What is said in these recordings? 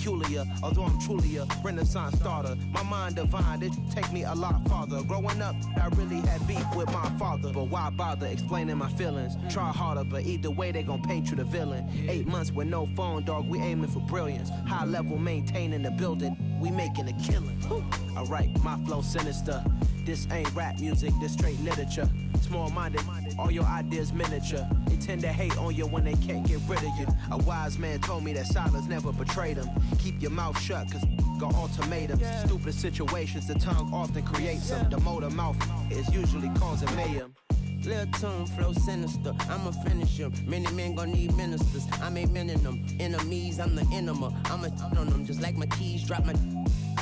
peculiar, although I'm truly a renaissance starter. My mind divine, it take me a lot farther. Growing up, I really had beef with my father, but why bother explaining my feelings? Try harder, but either way they gon' paint you the villain. 8 months with no phone, dog, we aiming for brilliance. High level, maintaining the building, we making a killing. Alright, my flow sinister. This ain't rap music, this straight literature. Small-minded, all your ideas miniature. They tend to hate on you when they can't get rid of you. A wise man told me that silence never betrayed him. Keep your mouth shut, cause got ultimatums. Stupid situations, the tongue often creates them. The motor mouth is usually causing mayhem. Lil' tune, flow sinister, I'ma finish him. Many men gon' need ministers, I'm a men in them. Enemies, I'm the enema, I'ma on them. Just like my keys, drop my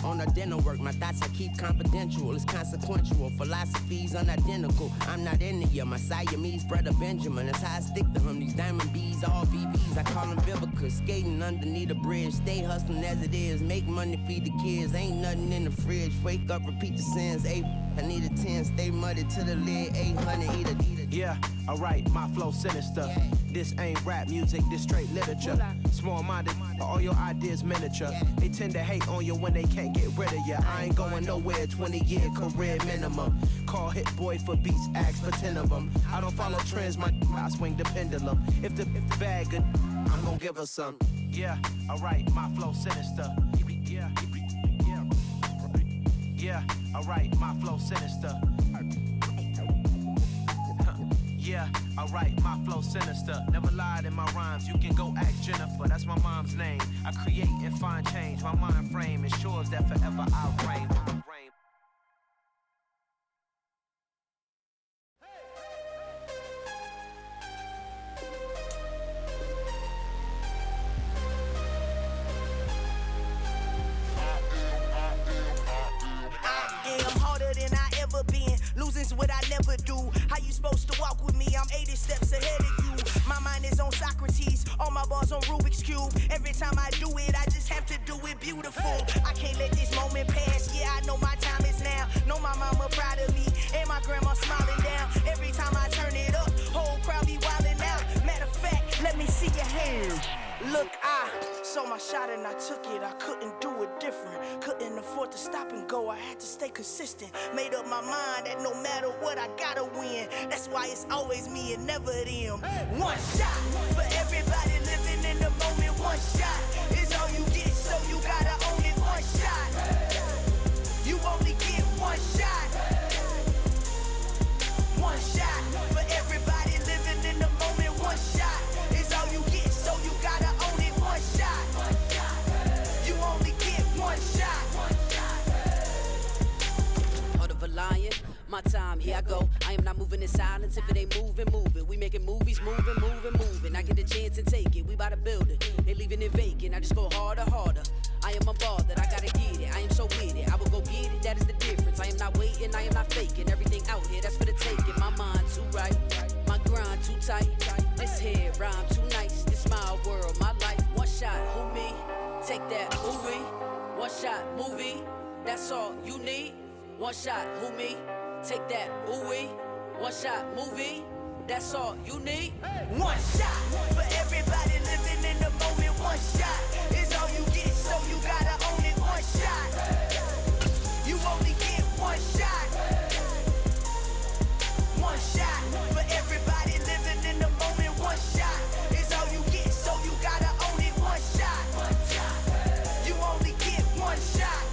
on a dinner work. My thoughts I keep confidential, it's consequential. Philosophies unidentical, I'm not into you. My Siamese brother Benjamin, that's how I stick to him. These diamond bees, all BBs, I call them Vivica. Skating underneath a bridge, stay hustling as it is. Make money, feed the kids, ain't nothing in the fridge. Wake up, repeat the sins, I need a 10, stay muddy to the lid, 800, eat a. Yeah, alright, my flow sinister. This ain't rap music, this straight literature. Small-minded, all your ideas miniature. They tend to hate on you when they can't get rid of you. I ain't going nowhere, 20-year career minimum. Call Hit Boy for beats, ask for 10 of them. I don't follow trends, I swing the pendulum. If the bag good, I'm gon' give her some. Yeah, alright, my flow sinister. Yeah, alright, my flow sinister. Yeah, alright, my flow sinister. Never lied in my rhymes, you can go ask Jennifer. That's my mom's name. I create and find change. My mind frame ensures that forever I'll reign. Losing's what I never do. How you supposed to walk with me? I'm 80 steps ahead of you. My mind is on Socrates, all my bars on Rubik's Cube. Every time I do it, I just have to do it beautiful. I can't let this moment pass. Yeah, I know my time is now. Know my mama proud of me, and my grandma smiling down. Every time I turn it up, whole crowd be wildin' out. Matter of fact, let me see your hands. Look, I saw my shot and I took it. I couldn't do it different. Couldn't afford to stop and go. I had to stay consistent. Made up my mind that no matter what, I gotta win. That's why it's always me and never them. One shot for everybody living in the moment. One shot is all you get, so you gotta own it. One shot. You only get one shot. One shot for everybody living in the moment. One shot is all you get, so you gotta own it. One shot. You only get one shot. Heart of a lion, my time, here I go. I am not moving in silence. If it ain't moving, moving. We making movies, moving. I get a chance and take it. We bout to build it. They leaving it vacant. I just go harder. I am unbothered. I gotta get it. I am so with it. I will go get it. That is the difference. I am not waiting. I am not faking. Everything out here, that's for the taking. My mind too right. My grind too tight. This head rhyme too nice. This my world, my life. One shot, who me? Take that, movie. One shot, movie. That's all you need. One shot, who me? Take that, ooh-wee. One shot, movie. That's all you need. One shot for everybody living in the moment. One shot is all you get, so you gotta own it. One shot. You only get one shot. One shot for everybody living in the moment. One shot is all you get, so you gotta own it. One shot. You only get one shot.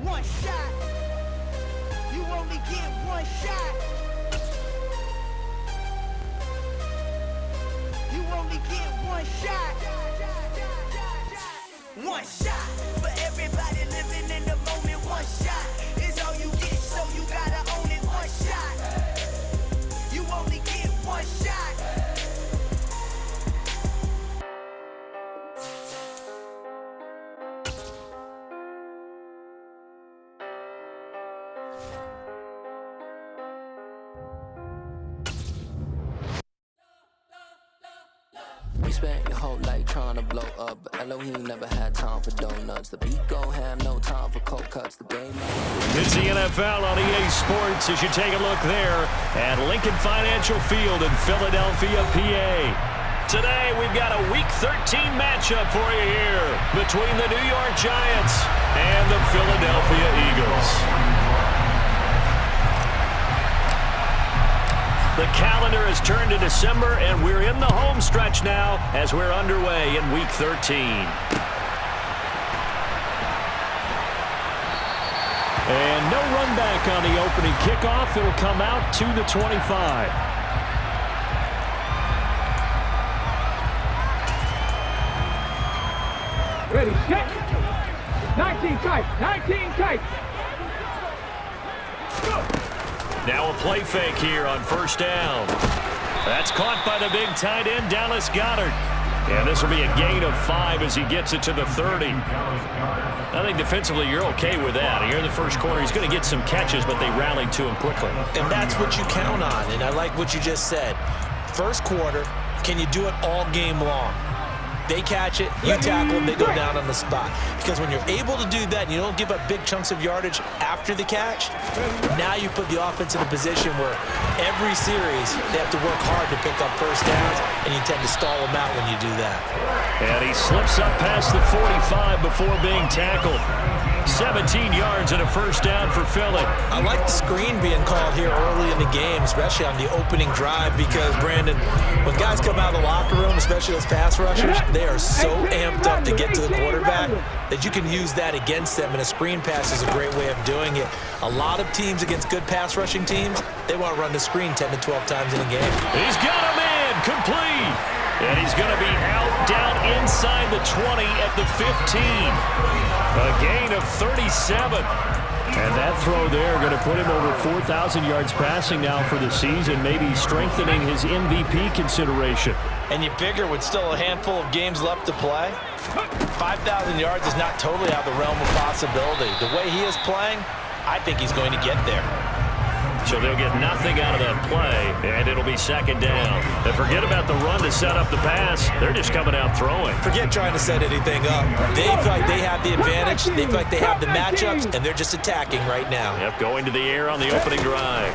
One shot. You only get one shot. You only get one shot. One shot for everybody living in the moment. One shot is all you get, so you gotta own it. One shot. You only get one shot. We spent your whole life trying to blow up, but Elohim never had time for donuts. The beat gon' have no It's the NFL on EA Sports as you take a look there at Lincoln Financial Field in Philadelphia, PA. Today we've got a Week 13 matchup for you here between the New York Giants and the Philadelphia Eagles. The calendar has turned to December, and we're in the home stretch now as we're underway in Week 13. And no run back on the opening kickoff. It'll come out to the 25. Ready, set. 19 tight, 19 tight. Go. Now a play fake here on first down. That's caught by the big tight end, Dallas Goedert. And this will be a gain of 5 as he gets it to the 30. I think defensively you're okay with that. Here in the first quarter, he's going to get some catches, but they rallied to him quickly. And that's what you count on, and I like what you just said. First quarter, can you do it all game long? They catch it, you tackle them, they go down on the spot. Because when you're able to do that and you don't give up big chunks of yardage after the catch, now you put the offense in a position where every series they have to work hard to pick up first downs, and you tend to stall them out when you do that. And he slips up past the 45 before being tackled. 17 yards and a first down for Philly. I like the screen being called here early in the game, especially on the opening drive, because, Brandon, when guys come out of the locker room, especially those pass rushers, they are so amped up to get to the quarterback that you can use that against them, and a screen pass is a great way of doing it. A lot of teams against good pass rushing teams, they want to run the screen 10 to 12 times in a game. He's got him in, complete. And he's going to be out down inside the 20 at the 15. A gain of 37. And that throw there going to put him over 4,000 yards passing now for the season, maybe strengthening his MVP consideration. And you figure with still a handful of games left to play, 5,000 yards is not totally out of the realm of possibility. The way he is playing, I think he's going to get there. So they'll get nothing out of that play, and it'll be second down. And forget about the run to set up the pass. They're just coming out throwing. Forget trying to set anything up. They feel like they have the advantage. They feel like they have the matchups, and they're just attacking right now. Yep, going to the air on the opening drive.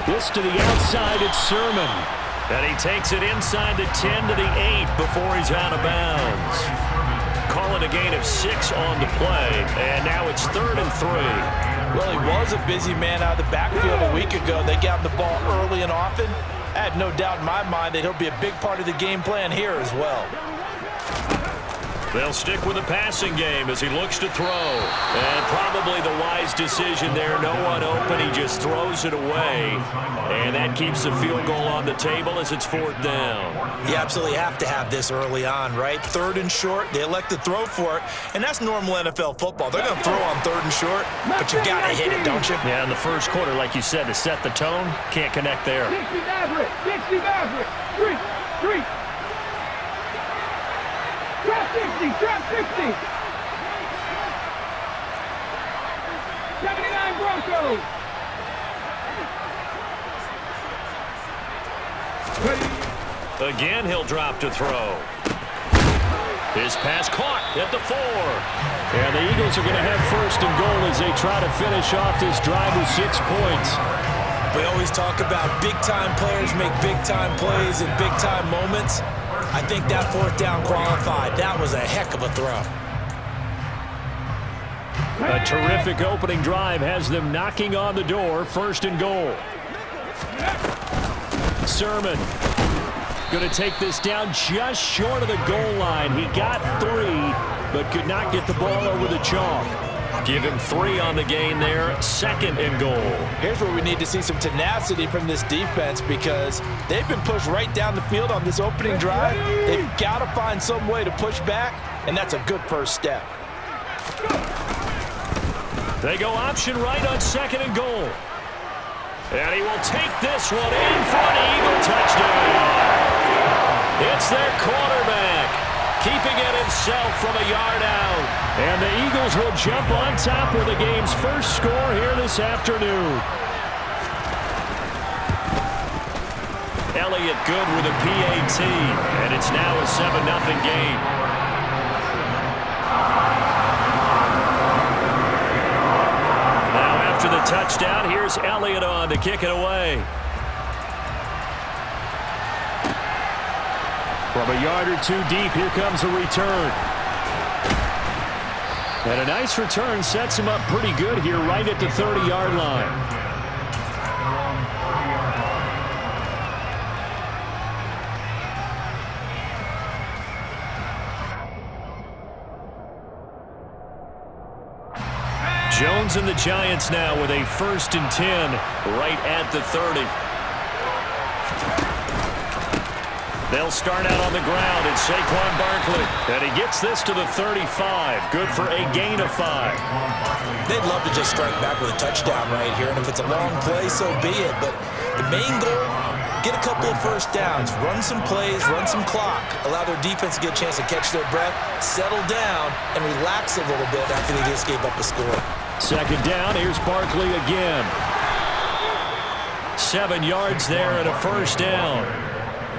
This to the outside, it's Sermon. And he takes it inside the 10 to the 8 before he's out of bounds. Calling a gain of 6 on the play, and now it's 3rd and 3. Well, he was a busy man out of the backfield a week ago. They got him the ball early and often. I have no doubt in my mind that he'll be a big part of the game plan here as well. They'll stick with the passing game as he looks to throw. And probably the wise decision there. No one open. He just throws it away. And that keeps the field goal on the table as it's 4th down. You absolutely have to have this early on, right? 3rd and short. They elect to throw for it. And that's normal NFL football. They're going to throw on 3rd and short, but you've got to hit it, don't you? Yeah, in the first quarter, like you said, to set the tone, can't connect there. 60 Maverick, 60 Maverick, 3. Trap 60, trap 60. 79 Broncos. Again, he'll drop to throw. His pass caught at the 4. And the Eagles are going to have 1st and goal as they try to finish off this drive with 6 points. We always talk about big-time players make big-time plays in big-time moments. I think that 4th down qualified. That was a heck of a throw. A terrific opening drive has them knocking on the door. 1st and goal. Sermon going to take this down just short of the goal line. He got 3, but could not get the ball over the chalk. Give him 3 on the gain there. 2nd and goal. Here's where we need to see some tenacity from this defense, because they've been pushed right down the field on this opening drive. They've got to find some way to push back, and that's a good first step. They go option right on 2nd and goal. And he will take this one in for an Eagle touchdown. It's their quarterback, keeping it himself from a yard out. And the Eagles will jump on top with the game's first score here this afternoon. Elliott good with a PAT, and it's now a 7-0 game. touchdown. Here's Elliott on to kick it away. From a yard or two deep, here comes a return. And a nice return sets him up pretty good here right at the 30-yard line. Jones and the Giants now with a 1st and 10 right at the 30. They'll start out on the ground. It's Saquon Barkley. And he gets this to the 35. Good for a gain of 5. They'd love to just strike back with a touchdown right here. And if it's a long play, so be it. But the main goal, get a couple of first downs. Run some plays, run some clock. Allow their defense to get a chance to catch their breath, settle down, and relax a little bit after they just gave up a score. 2nd down. Here's Barkley again. 7 yards there and a 1st down.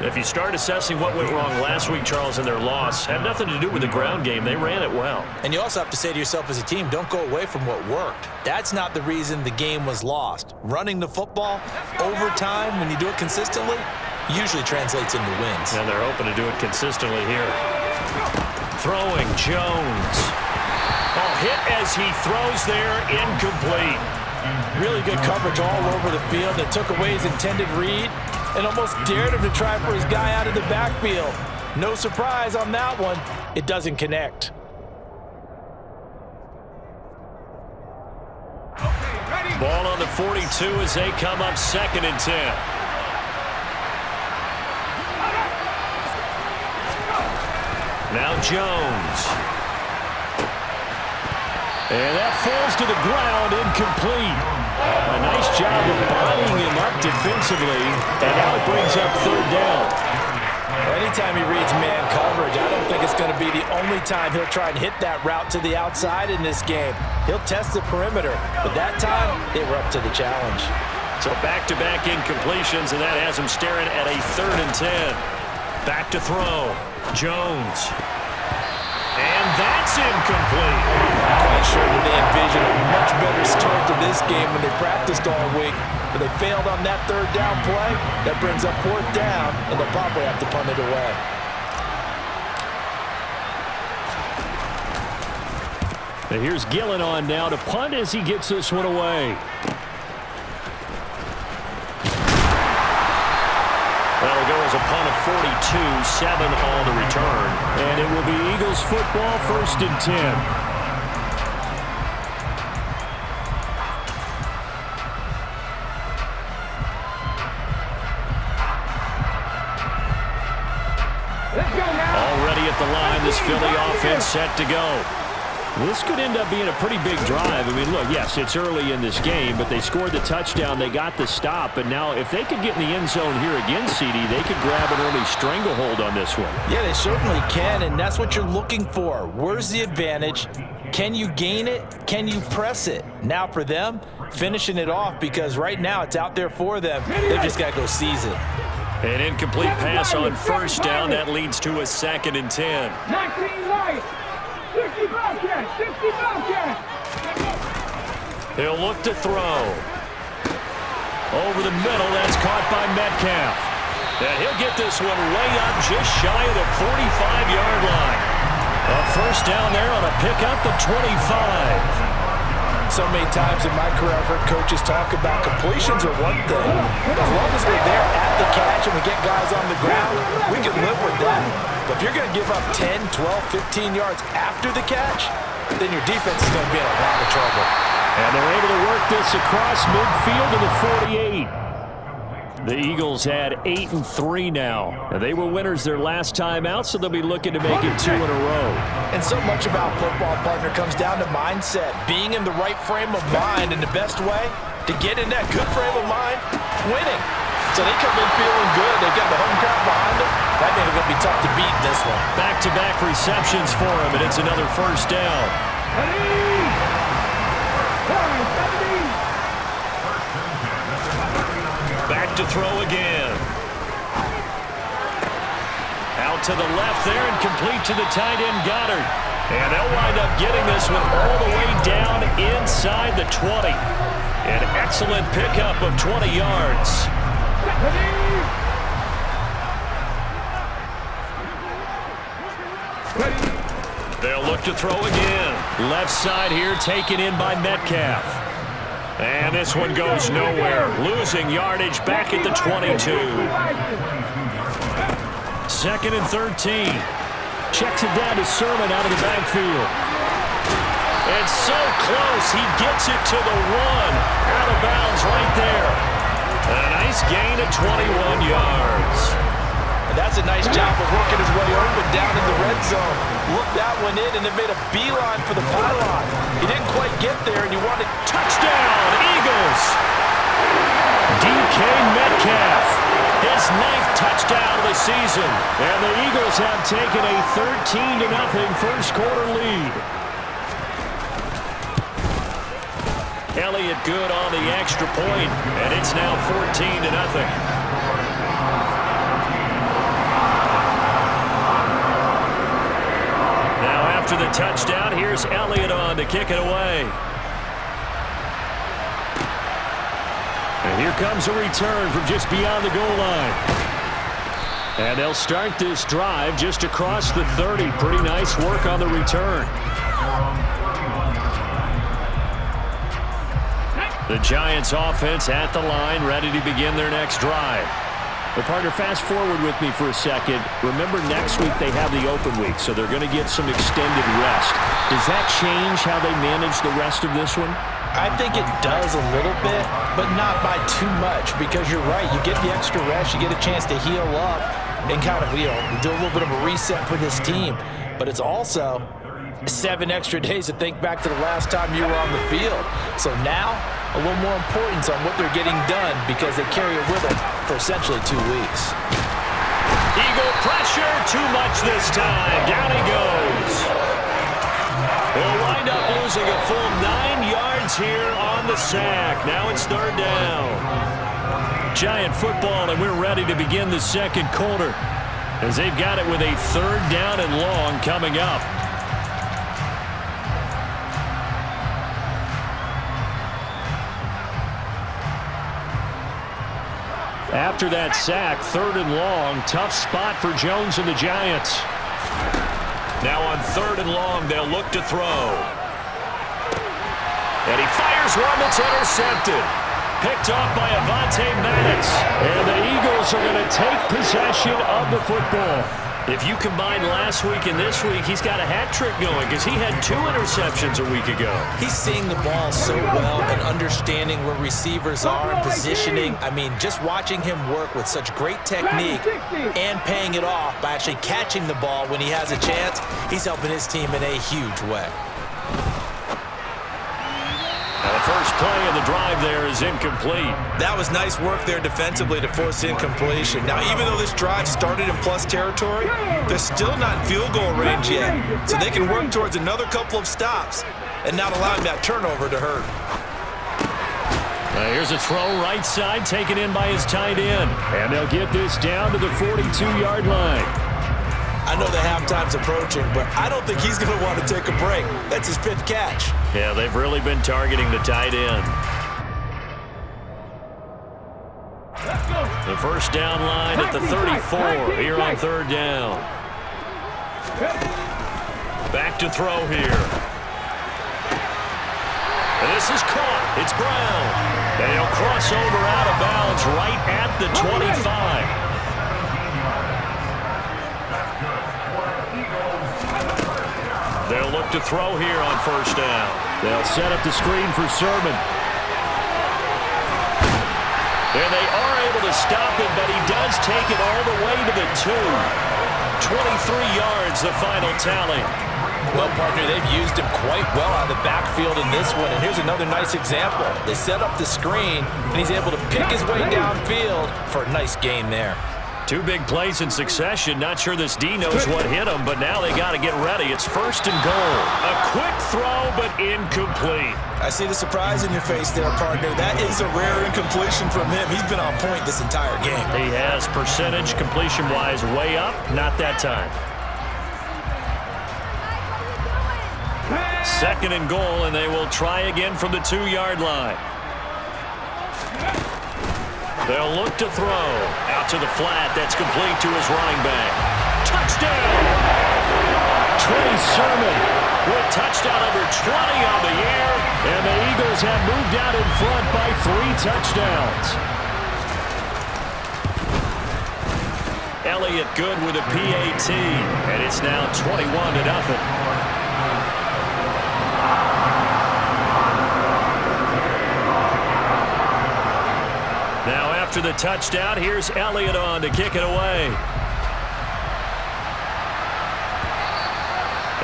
If you start assessing what went wrong last week, Charles, in their loss, had nothing to do with the ground game. They ran it well. And you also have to say to yourself as a team, don't go away from what worked. That's not the reason the game was lost. Running the football over time, when you do it consistently, usually translates into wins. And they're hoping to do it consistently here. Throwing, Jones. Oh, hit as he throws there, incomplete. Really good coverage all over the field. It took away his intended read and almost dared him to try for his guy out of the backfield. No surprise on that one. It doesn't connect. Ball on the 42 as they come up 2nd and 10. Now Jones. And that falls to the ground, incomplete. A nice job of bodying him up defensively, and now it brings up 3rd down. Anytime he reads man coverage, I don't think it's going to be the only time he'll try and hit that route to the outside in this game. He'll test the perimeter, but that time, they were up to the challenge. So back-to-back incompletions, and that has him staring at a 3rd and 10. Back to throw. Jones. And that's incomplete. I'm quite sure that they envisioned a much better start to this game when they practiced all week, but they failed on that 3rd down play. That brings up 4th down, and they'll probably have to punt it away. And here's Gillen on now to punt as he gets this one away. That'll go as a punt of 42, 7 on the return. And it will be Eagles football, 1st and 10. Already at the line, this Philly offense set to go. This could end up being a pretty big drive. I mean, look, yes, it's early in this game, but they scored the touchdown. They got the stop. And now if they could get in the end zone here again, CD, they could grab an early stranglehold on this one. Yeah, they certainly can, and that's what you're looking for. Where's the advantage? Can you gain it? Can you press it? Now for them, finishing it off, because right now it's out there for them. They've just got to go seize it. An incomplete pass on 1st down. That leads to a 2nd and 10. 19 right. 60 Bobcats. 60 Bobcats. He'll look to throw. Over the middle, that's caught by Metcalf. And he'll get this one way up just shy of the 45-yard line. A 1st down there on a pickup of 25. So many times in my career I've heard coaches talk about completions are one thing. As long as we're there at the catch and we get guys on the ground, we can live with that. But if you're going to give up 10, 12, 15 yards after the catch, then your defense is going to be in a lot of trouble. And they're able to work this across midfield to the 48. The Eagles had 8-3 now. And they were winners their last time out, so they'll be looking to make it 2 in a row. And so much about football, partner, comes down to mindset. Being in the right frame of mind, and the best way to get in that good frame of mind, winning. So they come in feeling good. They get the home crowd behind them. I think it's going to be tough to beat in this one. Back-to-back receptions for him, and it's another 1st down. Back to throw again. Out to the left there and complete to the tight end Goddard. And they'll wind up getting this one all the way down inside the 20. An excellent pickup of 20 yards. They'll look to throw again. Left side here taken in by Metcalf. And this one goes nowhere. Losing yardage back at the 22. 2nd and 13. Checks it down to Sermon out of the backfield. And so close, he gets it to the 1. Out of bounds right there. A nice gain of 21 yards. And that's a nice job of working his way open down in the red zone. Looked that one in and then made a beeline for the pylon. He didn't quite get there, and you wanted... Touchdown, Eagles! DK Metcalf, his 9th touchdown of the season. And the Eagles have taken a 13-0 first quarter lead. Elliott good on the extra point, and it's now 14-0. Now after the touchdown, here's Elliott on to kick it away. And here comes a return from just beyond the goal line. And they'll start this drive just across the 30. Pretty nice work on the return. The Giants offense at the line, ready to begin their next drive. Well, partner, fast forward with me for a second. Remember, next week they have the open week, so they're going to get some extended rest. Does that change how they manage the rest of this one? I think it does a little bit, but not by too much, because you're right. You get the extra rest, you get a chance to heal up and kind of, do a little bit of a reset for this team. But it's also 7 extra days to think back to the last time you were on the field. So now, a little more importance on what they're getting done because they carry it with them for essentially 2 weeks. Eagle pressure, too much this time. Down he goes. They'll wind up losing a full 9 yards here on the sack. Now it's 3rd down. Giant football, and we're ready to begin the second quarter as they've got it with a 3rd down and long coming up. After that sack, 3rd and long, tough spot for Jones and the Giants. Now on 3rd and long, they'll look to throw. And he fires one that's intercepted. Picked off by Avonte Maddox. And the Eagles are going to take possession of the football. If you combine last week and this week, he's got a hat trick going because he had 2 interceptions a week ago. He's seeing the ball so well and understanding where receivers are and positioning. I mean, just watching him work with such great technique and paying it off by actually catching the ball when he has a chance, he's helping his team in a huge way. Now the first play of the drive there is incomplete. That was nice work there defensively to force incompletion. Now, even though this drive started in plus territory, they're still not in field goal range yet. So they can work towards another couple of stops and not allowing that turnover to hurt. Here's a throw right side taken in by his tight end. And they'll get this down to the 42-yard line. I know the halftime's approaching, but I don't think he's going to want to take a break. That's his 5th catch. Yeah, they've really been targeting the tight end. The first down line at the 34 here on 3rd down. Back to throw here. And this is caught. It's Brown. And he'll cross over out of bounds right at the 25. They'll look to throw here on 1st down. They'll set up the screen for Sermon. And they are able to stop him, but he does take it all the way to the 2. 23 yards, the final tally. Well, partner, they've used him quite well out of the backfield in this one. And here's another nice example. They set up the screen, and he's able to pick his way downfield for a nice gain there. 2 big plays in succession. Not sure this D knows what hit him, but now they got to get ready. It's 1st and goal. A quick throw, but incomplete. I see the surprise in your face there, partner. That is a rare incompletion from him. He's been on point this entire game. He has percentage completion-wise way up. Not that time. 2nd and goal, and they will try again from the 2-yard line. They'll look to throw. Out to the flat. That's complete to his running back. Touchdown! Trey Sermon with touchdown number 20 on the year. And the Eagles have moved out in front by 3 touchdowns. Elliott good with a PAT. And it's now 21-0. Now after the touchdown, here's Elliott on to kick it away.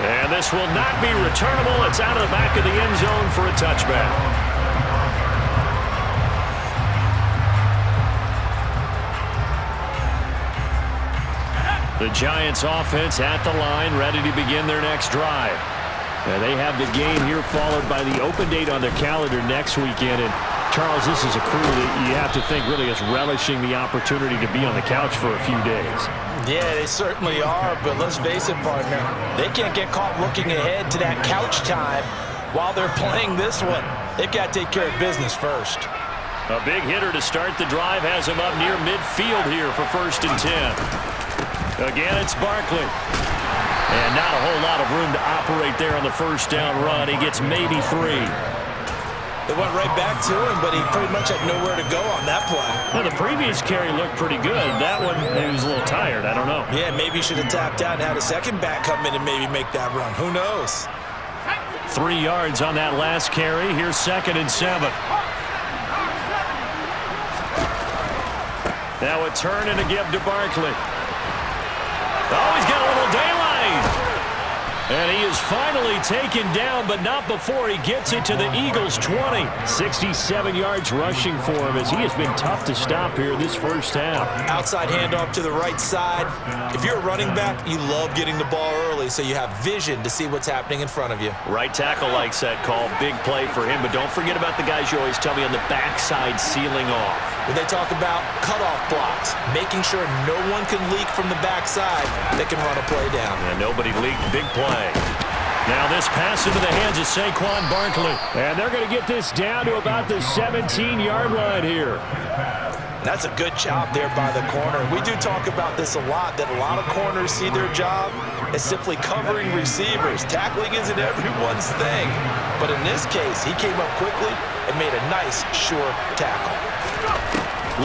And this will not be returnable. It's out of the back of the end zone for a touchback. The Giants offense at the line, ready to begin their next drive. Now they have the game here followed by the open date on their calendar next weekend. And Charles, this is a crew that you have to think really is relishing the opportunity to be on the couch for a few days. Yeah, they certainly are, but let's face it, partner. They can't get caught looking ahead to that couch time while they're playing this one. They've got to take care of business first. A big hitter to start the drive has him up near midfield here for 1st and 10. Again, it's Barkley. And not a whole lot of room to operate there on the 1st down run. He gets maybe 3. They went right back to him, but he pretty much had nowhere to go on that play. Well, the previous carry looked pretty good. That one, he was a little tired. I don't know. Yeah, maybe he should have tapped out and had a second back come in and maybe make that run. Who knows? 3 yards on that last carry. Here's 2nd and 7. Now a turn and a give to Barkley. Oh, he's got a little daylight. And he is finally taken down, but not before he gets it to the Eagles' 20. 67 yards rushing for him as he has been tough to stop here this first half. Outside handoff to the right side. If you're a running back, you love getting the ball early so you have vision to see what's happening in front of you. Right tackle likes that call. Big play for him, but don't forget about the guys you always tell me on the backside sealing off. When they talk about cutoff blocks, making sure no one can leak from the backside, they can run a play down. And nobody leaked. Big play. Now this pass into the hands of Saquon Barkley. And they're going to get this down to about the 17-yard line here. That's a good job there by the corner. We do talk about this a lot, that a lot of corners see their job as simply covering receivers. Tackling isn't everyone's thing. But in this case, he came up quickly and made a nice, sure tackle.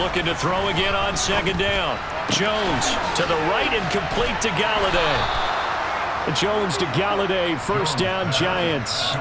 Looking to throw again on 2nd down. Jones to the right and complete to Galladay. Jones to Galladay, 1st down Giants.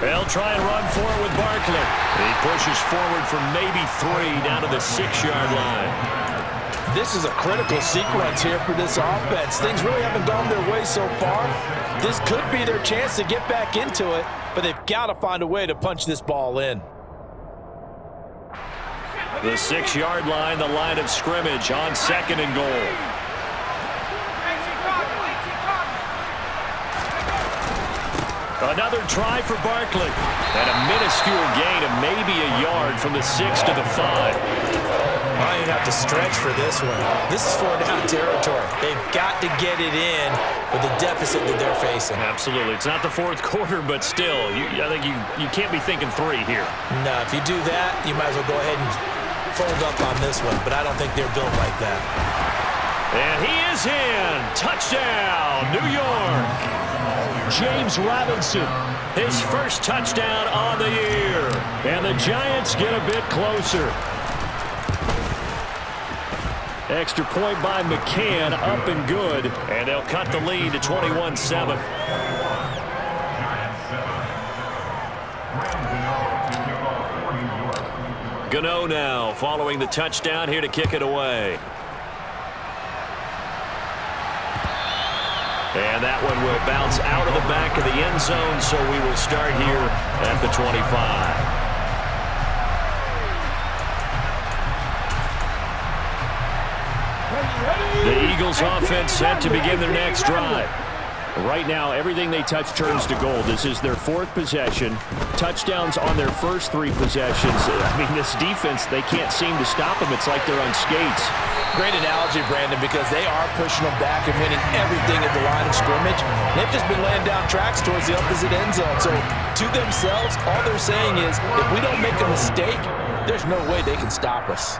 They'll try and run for it with Barkley. He pushes forward for maybe 3 down to the 6-yard line. This is a critical sequence here for this offense. Things really haven't gone their way so far. This could be their chance to get back into it, but they've got to find a way to punch this ball in. The 6-yard line, the line of scrimmage on 2nd and goal. Another try for Barkley. And a minuscule gain of maybe a yard from the 6 to the 5. I didn't have to stretch for this one. This is 4-down territory. They've got to get it in with the deficit that they're facing. Absolutely. It's not the 4th quarter, but still, I think you can't be thinking 3 here. No, if you do that, you might as well go ahead and fold up on this one, but I don't think they're built like that. And he is in. Touchdown, New York. James Robinson, his first touchdown on the year. And the Giants get a bit closer. Extra point by McCann, up and good. And they'll cut the lead to 21-7. Gano now following the touchdown here to kick it away. And that one will bounce out of the back of the end zone, so we will start here at the 25. The Eagles offense set to begin their next drive. Right now, everything they touch turns to gold. This is their 4th possession. Touchdowns on their first 3 possessions. I mean, this defense, they can't seem to stop them. It's like they're on skates. Great analogy, Brandon, because they are pushing them back and winning everything at the line of scrimmage. They've just been laying down tracks towards the opposite end zone. So to themselves, all they're saying is, if we don't make a mistake, there's no way they can stop us.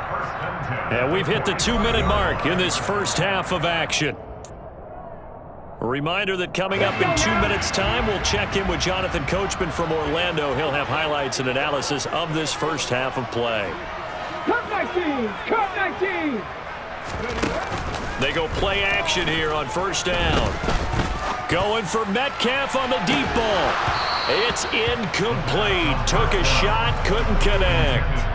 And we've hit the 2-minute mark in this first half of action. A reminder that coming up in 2 minutes' time, we'll check in with Jonathan Coachman from Orlando. He'll have highlights and analysis of this first half of play. Cut 19! Cut 19! They go play action here on first down. Going for Metcalf on the deep ball. It's incomplete. Took a shot, couldn't connect.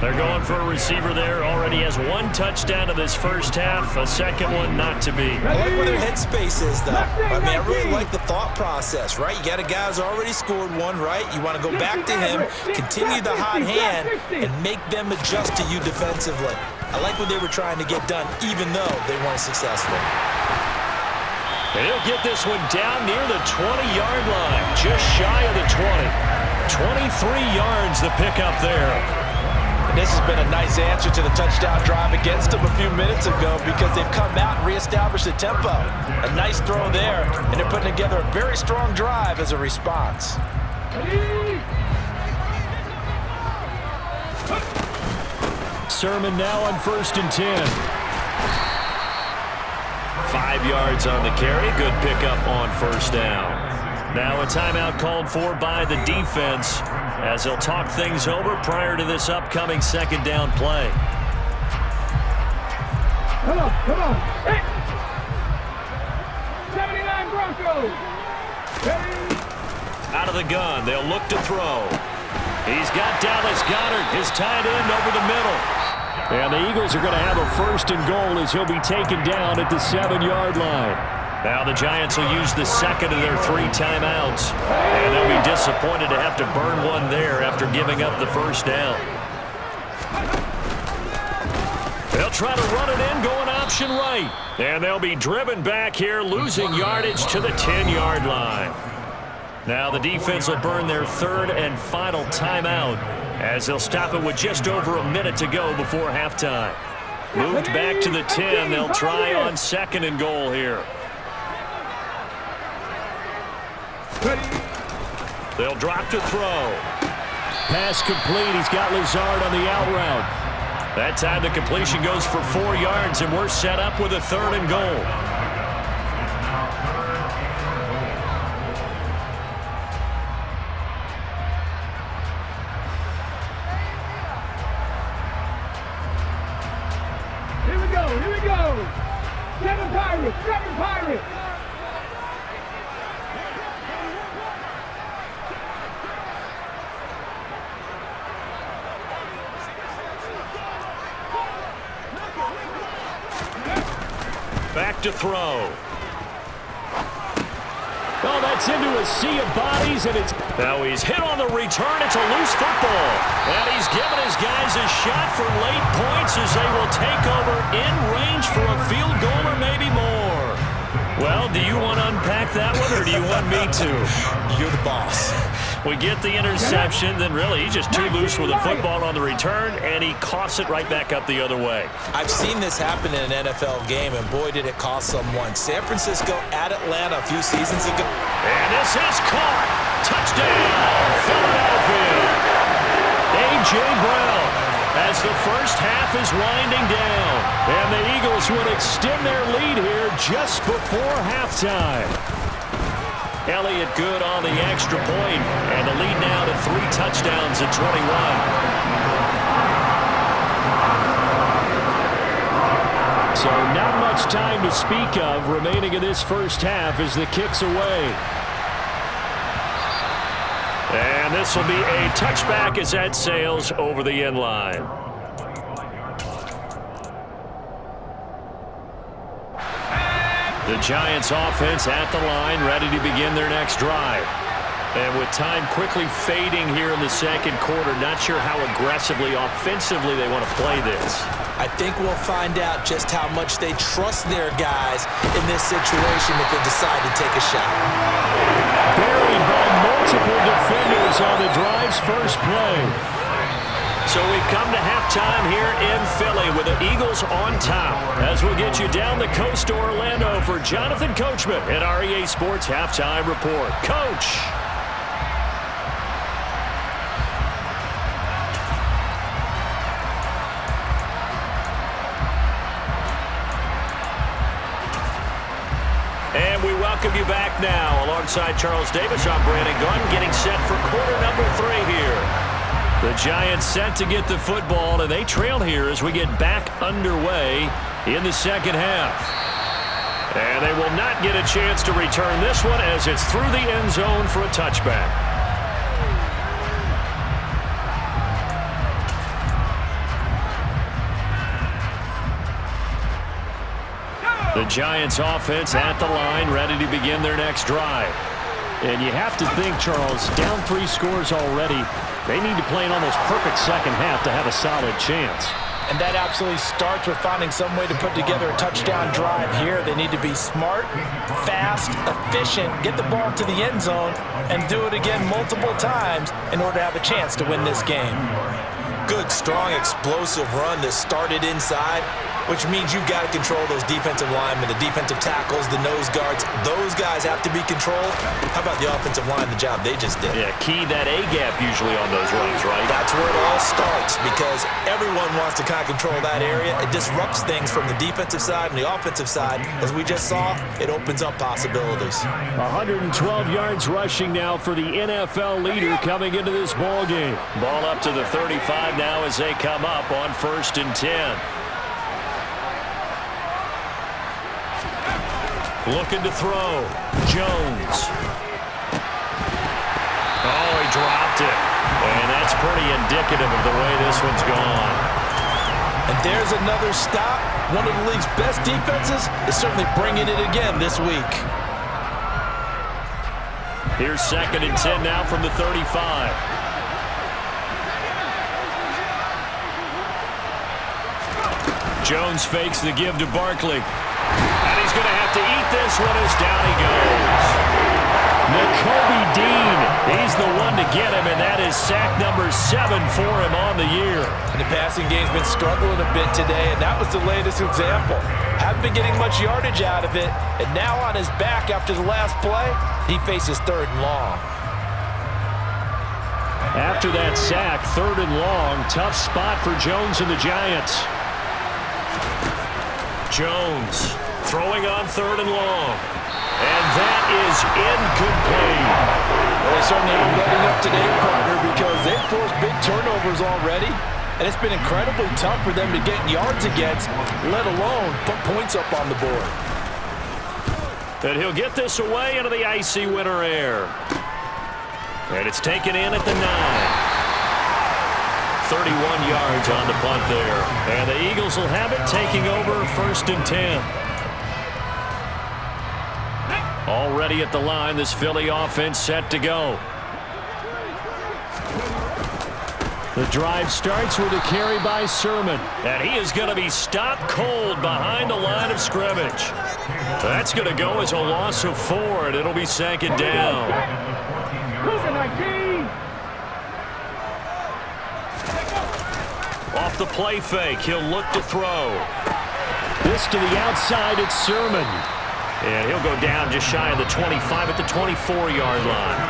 They're going for a receiver there. Already has 1 touchdown in this first half. A second one not to be. I like where their headspace is, though. I mean, I really like the thought process, right? You got a guy who's already scored 1, right? You want to go back to him, continue the hot hand, and make them adjust to you defensively. I like what they were trying to get done, even though they weren't successful. And he'll get this one down near the 20-yard line, just shy of the 20. 23 yards the pickup there. And this has been a nice answer to the touchdown drive against them a few minutes ago because they've come out and reestablished the tempo. A nice throw there, and they're putting together a very strong drive as a response. Sermon now on 1st and 10. 5 yards on the carry. Good pickup on first down. Now a timeout called for by the defense as they'll talk things over prior to this upcoming second down play. Come on, come on. Hey. 79 Broncos. Ready. Out of the gun, they'll look to throw. He's got Dallas Goedert, his tight end, over the middle. And the Eagles are going to have a 1st and goal as he'll be taken down at the 7-yard line. Now the Giants will use the second of their 3 timeouts. And they'll be disappointed to have to burn one there after giving up the first down. They'll try to run it in, going option right. And they'll be driven back here, losing yardage to the 10-yard line. Now the defense will burn their 3rd and final timeout as they'll stop it with just over a minute to go before halftime. Moved back to the 10. They'll try on 2nd and goal here. They'll drop to throw. Pass complete. He's got Lazard on the out route. That time the completion goes for 4 yards, and we're set up with a 3rd and goal. Here we go. 7 Pirates, 7 Pirates. Back to throw. Oh, that's into a sea of bodies, and it's... Now he's hit on the return. It's a loose football. And he's given his guys a shot for late points as they will take over in range for a field goal or maybe more. Well, do you want to unpack that one, or do you want me to? You're the boss. We get the interception, then really he's just too loose with the football on the return, and he coughs it right back up the other way. I've seen this happen in an NFL game, and boy, did it cost someone. San Francisco at Atlanta a few seasons ago. And this is caught. Touchdown, Philadelphia. A.J. Brown as the first half is winding down. And the Eagles would extend their lead here just before halftime. Elliott good on the extra point, and the lead now to 3 touchdowns at 21. So not much time to speak of remaining in this first half as the kick's away. And this will be a touchback as that sails over the end line. The Giants offense at the line, ready to begin their next drive. And with time quickly fading here in the second quarter, not sure how aggressively, offensively they want to play this. I think we'll find out just how much they trust their guys in this situation if they decide to take a shot. Buried by multiple defenders on the drive's first play. So we've come to halftime here in Philly with the Eagles on top. As we'll get you down the coast to Orlando for Jonathan Coachman at our EA Sports Halftime Report. Coach. And we welcome you back now. Alongside Charles Davis, I'm Brandon Gunn, getting set for quarter number 3 here. The Giants set to get the football, and they trail here as we get back underway in the second half. And they will not get a chance to return this one as it's through the end zone for a touchback. The Giants offense at the line, ready to begin their next drive. And you have to think, Charles, down 3 scores already, they need to play an almost perfect second half to have a solid chance. And that absolutely starts with finding some way to put together a touchdown drive here. They need to be smart, fast, efficient, get the ball to the end zone, and do it again multiple times in order to have a chance to win this game. Good, strong, explosive run that started inside, which means you've got to control those defensive linemen, the defensive tackles, the nose guards. Those guys have to be controlled. How about the offensive line, the job they just did? Yeah, key that A-gap usually on those runs, right? That's where it all starts because everyone wants to kind of control that area. It disrupts things from the defensive side and the offensive side. As we just saw, it opens up possibilities. 112 yards rushing now for the NFL leader coming into this ball game. Ball up to the 35 now as they come up on 1st and 10. Looking to throw. Jones. Oh, he dropped it. And that's pretty indicative of the way this one's gone. And there's another stop. One of the league's best defenses is certainly bringing it again this week. Here's 2nd and 10 now from the 35. Jones fakes the give to Barkley. And he's going to have to eat this one as down he goes. Nakobe Dean, he's the one to get him, and that is sack number 7 for him on the year. And the passing game's been struggling a bit today, and that was the latest example. Haven't been getting much yardage out of it, and now on his back after the last play, he faces 3rd and long. After that sack, 3rd and long, tough spot for Jones and the Giants. Jones throwing on 3rd and long. And that is incomplete. Well, they certainly aren't letting up today, partner, because they've forced big turnovers already. And it's been incredibly tough for them to get yards against, let alone put points up on the board. And he'll get this away into the icy winter air. And it's taken in at the 9. 31 yards on the punt there. And the Eagles will have it, taking over 1st and 10. Already at the line, this Philly offense set to go. The drive starts with a carry by Sermon. And he is going to be stopped cold behind the line of scrimmage. That's going to go as a loss of 4, and it'll be 2nd down. Off the play fake, he'll look to throw. This to the outside, it's Sermon. And he'll go down just shy of the 25 at the 24-yard line.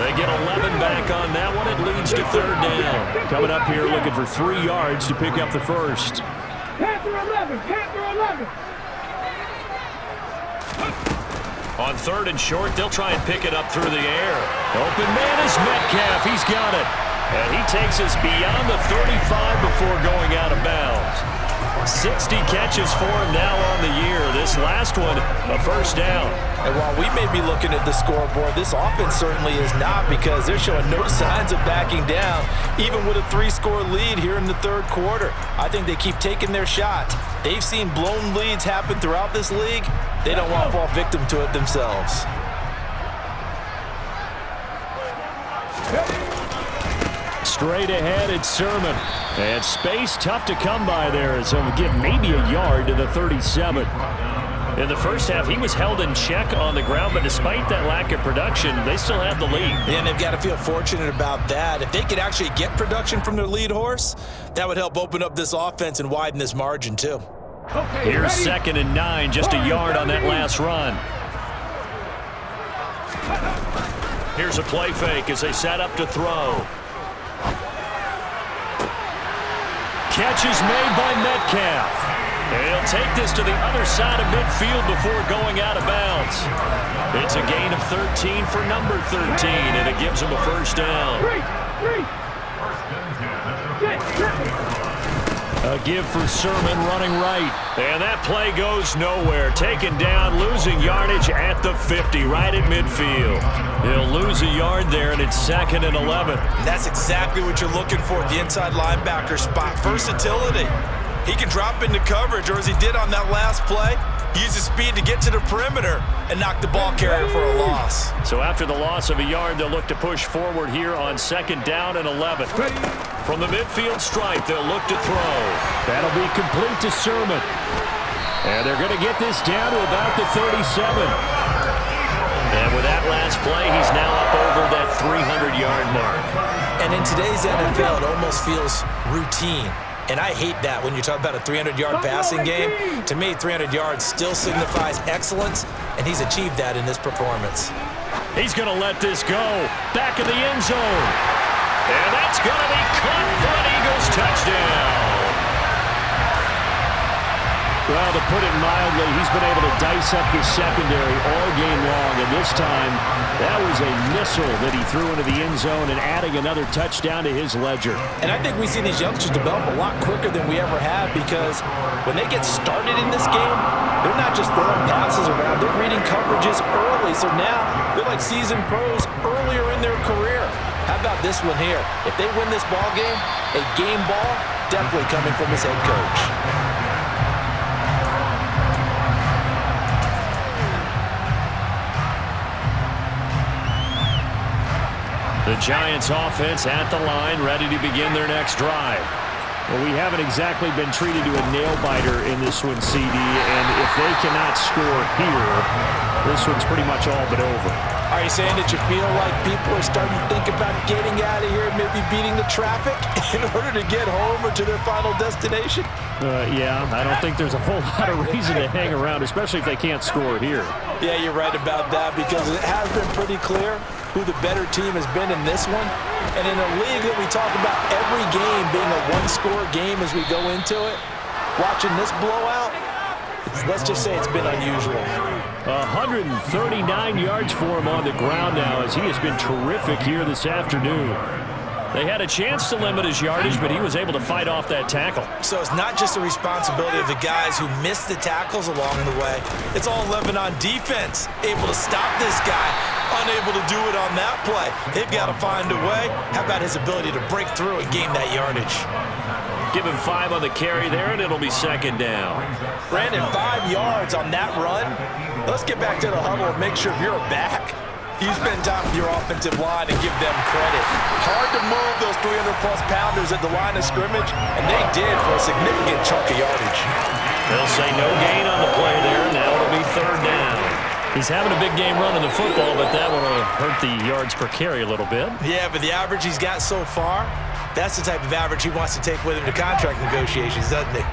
They get 11 back on that one. It leads to 3rd down. Coming up here looking for 3 yards to pick up the first. Panther 11, Panther 11. On 3rd and short, they'll try and pick it up through the air. Open man is Metcalf. He's got it. And he takes us beyond the 35 before going out of bounds. 60 catches for him now on the year. This last one, a 1st down. And while we may be looking at the scoreboard, this offense certainly is not, because they're showing no signs of backing down, even with a 3-score lead here in the 3rd quarter. I think they keep taking their shots. They've seen blown leads happen throughout this league. They don't want to fall victim to it themselves. Straight ahead, it's Sermon. And space tough to come by there, so we'll give maybe a yard to the 37. In the first half, he was held in check on the ground, but despite that lack of production, they still have the lead. And they've got to feel fortunate about that. If they could actually get production from their lead horse, that would help open up this offense and widen this margin too. Okay, Here's ready? 2nd and 9, just a yard on that last run. Here's a play fake as they set up to throw. Catch is made by Metcalf. And he'll take this to the other side of midfield before going out of bounds. It's a gain of 13 for number 13, and it gives him a first down. A give for Sermon running right. And that play goes nowhere. Taken down, losing yardage at the 50, right at midfield. He'll lose a yard there, and it's 2nd and 11. And that's exactly what you're looking for at the inside linebacker spot. Versatility. He can drop into coverage, or as he did on that last play, use his speed to get to the perimeter and knock the ball carrier for a loss. So after the loss of a yard, they'll look to push forward here on 2nd down and 11. From the midfield stripe, they'll look to throw. That'll be complete to Sermon. And they're going to get this down to about the 37. And with that last play, he's now up over that 300-yard mark. And in today's NFL, it almost feels routine. And I hate that when you talk about a 300-yard passing game. To me, 300 yards still signifies excellence, and he's achieved that in this performance. He's going to let this go. Back in the end zone. And that's going to be caught for an Eagles touchdown. Well, to put it mildly, he's been able to dice up the secondary all game long, and this time that was a missile that he threw into the end zone and adding another touchdown to his ledger. And I think we see these youngsters develop a lot quicker than we ever have, because when they get started in this game, they're not just throwing passes around, they're reading coverages early. So now they're like seasoned pros earlier in their career. How about this one here? If they win this ball game, a game ball definitely coming from his head coach. The Giants offense at the line, ready to begin their next drive. Well, we haven't exactly been treated to a nail-biter in this one, CD, and if they cannot score here, this one's pretty much all but over. Are you saying that you feel like people are starting to think about getting out of here, maybe beating the traffic in order to get home or to their final destination? Yeah, I don't think there's a whole lot of reason to hang around, especially if they can't score here. Yeah, you're right about that, because it has been pretty clear who the better team has been in this one. And in a league that we talk about every game being a one-score game as we go into it, watching this blowout, let's just say it's been unusual. 139 yards for him on the ground now, as he has been terrific here this afternoon. They had a chance to limit his yardage, but he was able to fight off that tackle. So it's not just the responsibility of the guys who missed the tackles along the way. It's all 11 on defense, able to stop this guy, unable to do it on that play. They've got to find a way. How about his ability to break through and gain that yardage? Give him 5 on the carry there, and it'll be 2nd down. Brandon, 5 yards on that run. Let's get back to the huddle and make sure you're back. You spend time with your offensive line and give them credit. Hard to move those 300-plus pounders at the line of scrimmage, and they did for a significant chunk of yardage. They'll say no gain on the play there. Now it'll be 3rd down. He's having a big game running the football, but that will hurt the yards per carry a little bit. Yeah, but the average he's got so far, that's the type of average he wants to take with him to contract negotiations, doesn't he?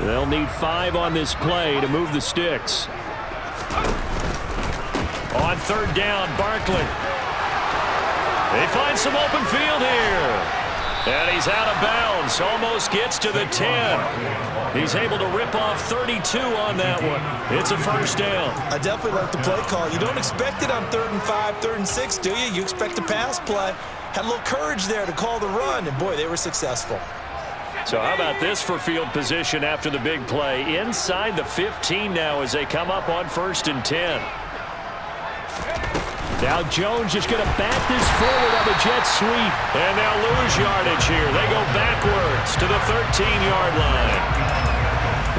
They'll need 5 on this play to move the sticks. On 3rd down, Barkley. They find some open field here. And he's out of bounds. Almost gets to the 10. He's able to rip off 32 on that one. It's a first down. I definitely like the play call. You don't expect it on 3rd and 5, 3rd and 6, do you? You expect a pass play. Had a little courage there to call the run, and boy, they were successful. So how about this for field position after the big play? Inside the 15 now as they come up on 1st and 10. Now Jones just going to bat this forward on the jet sweep. And they'll lose yardage here. They go backwards to the 13-yard line.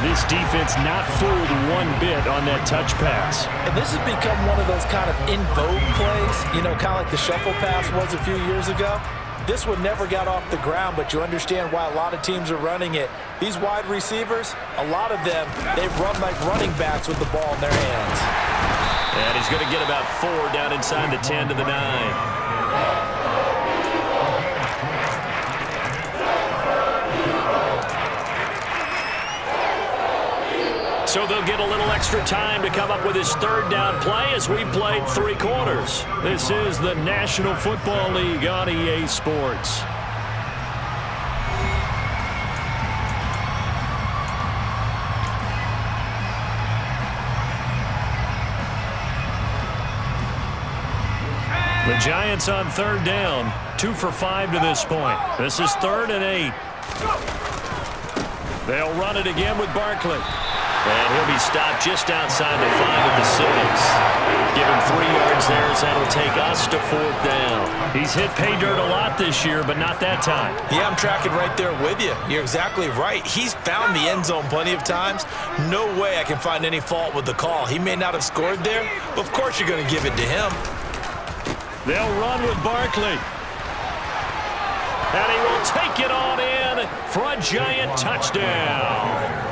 This defense not fooled one bit on that touch pass. And this has become one of those kind of in vogue plays, you know, kind of like the shuffle pass was a few years ago. this one never got off the ground, but you understand why a lot of teams are running it. These wide receivers, a lot of them, they run like running backs with the ball in their hands. And he's going to get about 4 down inside the 10 to the 9. So they'll get a little extra time to come up with his 3rd down play as we played 3 quarters. This is the National Football League on EA Sports. The Giants on 3rd down, 2 for 5 to this point. This is 3rd and 8. They'll run it again with Barkley. And he'll be stopped just outside the 5 at the 6. Give him 3 yards there as that'll take us to 4th down. He's hit pay dirt a lot this year, but not that time. Yeah, I'm tracking right there with you. You're exactly right. He's found the end zone plenty of times. No way I can find any fault with the call. He may not have scored there, but of course you're going to give it to him. They'll run with Barkley. And he will take it on in for a Giant touchdown.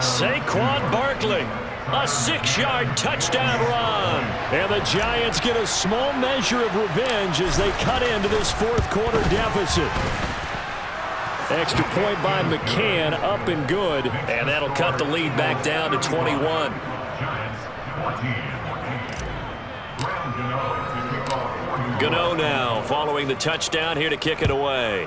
Saquon Barkley, a 6-yard touchdown run. And the Giants get a small measure of revenge as they cut into this 4th quarter deficit. Extra point by McCann, up and good. And that'll cut the lead back down to 21. Gano now following the touchdown here to kick it away.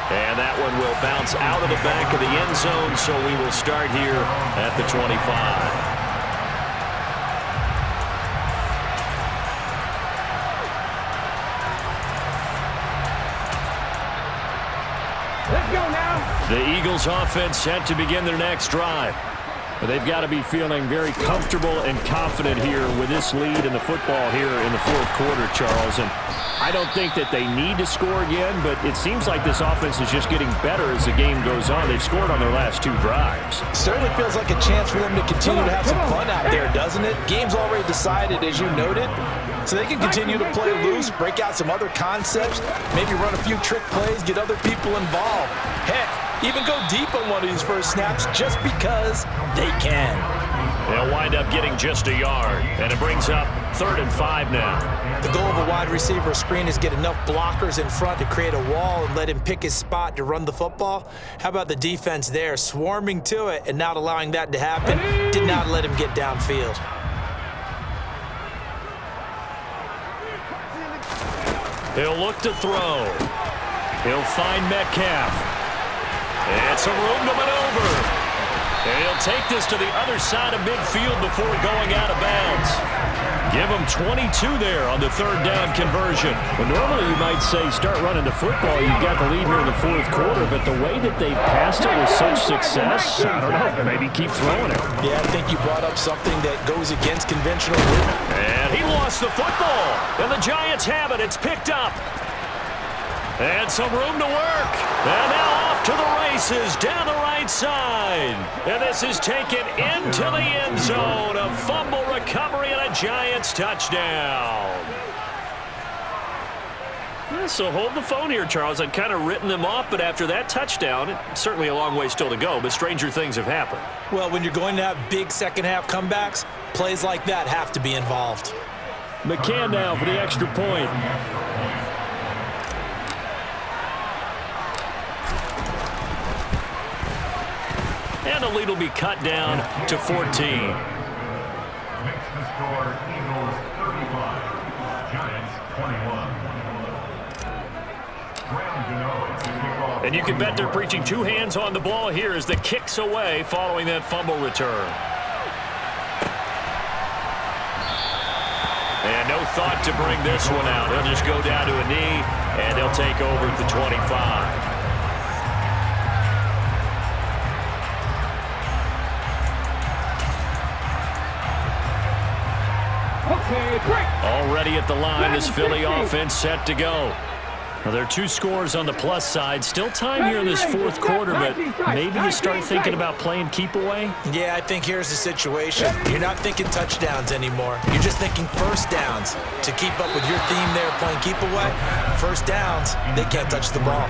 And that one will bounce out of the back of the end zone, so we will start here at the 25. Let's go now. The Eagles offense set to begin their next drive. They've got to be feeling very comfortable and confident here with this lead in the football here in the 4th quarter, Charles. And I don't think that they need to score again, but it seems like this offense is just getting better as the game goes on. They've scored on their last 2 drives. Certainly feels like a chance for them to continue to have some fun out there, doesn't it? Game's already decided, as you noted, so they can continue to play loose, break out some other concepts, maybe run a few trick plays, get other people involved. Heck, even go deep on one of these first snaps just because they can. They'll wind up getting just a yard, and it brings up 3rd and 5 now. The goal of a wide receiver screen is get enough blockers in front to create a wall and let him pick his spot to run the football. How about the defense there, swarming to it and not allowing that to happen? Did not let him get downfield. He'll look to throw. He'll find Metcalf. And some room to maneuver. And he'll take this to the other side of midfield before going out of bounds. Give him 22 there on the 3rd down conversion. Well, normally you might say start running the football. You've got the lead here in the 4th quarter, but the way that they've passed it with such success, I don't know, maybe keep throwing it. Yeah, I think you brought up something that goes against conventional wisdom. And he lost the football. And the Giants have it. It's picked up. And some room to work. And now off to the races down the right side. And this is taken into the end zone. A fumble recovery and a Giants touchdown. So hold the phone here, Charles. I'd kind of written them off, but after that touchdown, certainly a long way still to go, but stranger things have happened. Well, when you're going to have big second-half comebacks, plays like that have to be involved. McCann now for the extra point. And the lead will be cut down to 14. Makes the score Eagles 35, Giants 21. And you can bet they're preaching 2 hands on the ball here as the kick's away following that fumble return. And no thought to bring this one out. He'll just go down to a knee, and they'll take over at the 25. Okay, break. Already at the line, this Philly offense set to go. Well, there are 2 scores on the plus side. Still time here in this fourth quarter, but maybe you start thinking about playing keep away? Yeah, I think here's the situation. You're not thinking touchdowns anymore. You're just thinking first downs. To keep up with your theme there playing keep away, first downs, they can't touch the ball.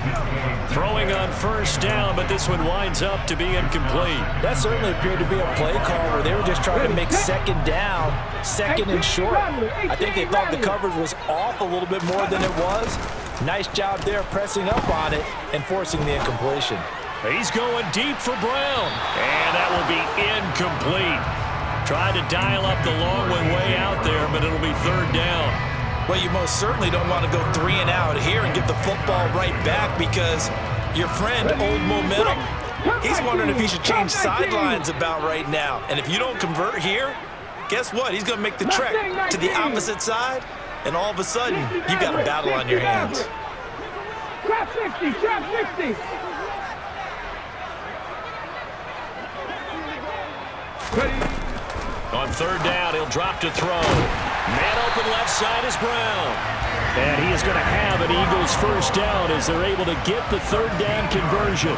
Throwing on first down, but this one winds up to be incomplete. That certainly appeared to be a play call where they were just trying to make second down, second and short. I think they thought the coverage was off a little bit more than it was. Nice job there pressing up on it and forcing the incompletion. He's going deep for Brown, and that will be incomplete. Tried to dial up the long one way out there, but it'll be third down. Well, you most certainly don't want to go 3 and out here and get the football right back because your friend, Old Momentum, he's wondering if he should change sidelines about right now. And if you don't convert here, guess what? He's going to make the trek to the opposite side, and all of a sudden, you've got a battle on your hands. Trap 60, trap 60. On third down, he'll drop to throw. Man open left side is Brown. And he is going to have an Eagles first down as they're able to get the third down conversion.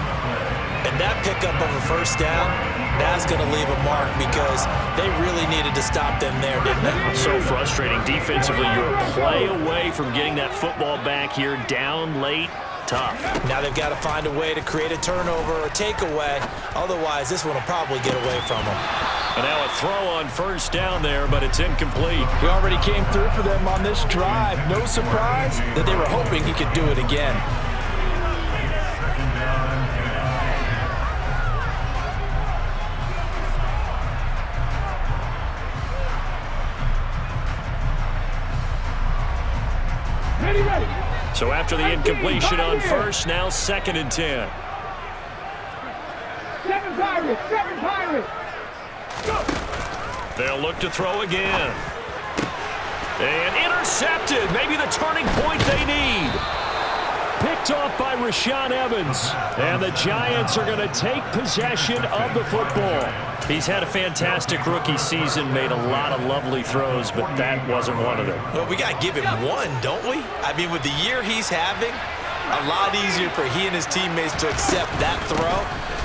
And that pickup of a first down, that's going to leave a mark because they really needed to stop them there, didn't they? So frustrating. Defensively, you're a play away from getting that football back here down late. Tough. Now they've got to find a way to create a turnover or takeaway. Otherwise, this one will probably get away from them. And now a throw on first down there, but it's incomplete. We already came through for them on this drive. No surprise that they were hoping he could do it again. Ready. So after the incompletion on first, now 2nd and 10. 7 Pirates. Go. They'll look to throw again. And intercepted. Maybe the turning point they need. Picked off by Rashaan Evans. And the Giants are going to take possession of the football. He's had a fantastic rookie season, made a lot of lovely throws, but that wasn't one of them. Well, we got to give him one, don't we? I mean, with the year he's having, a lot easier for he and his teammates to accept that throw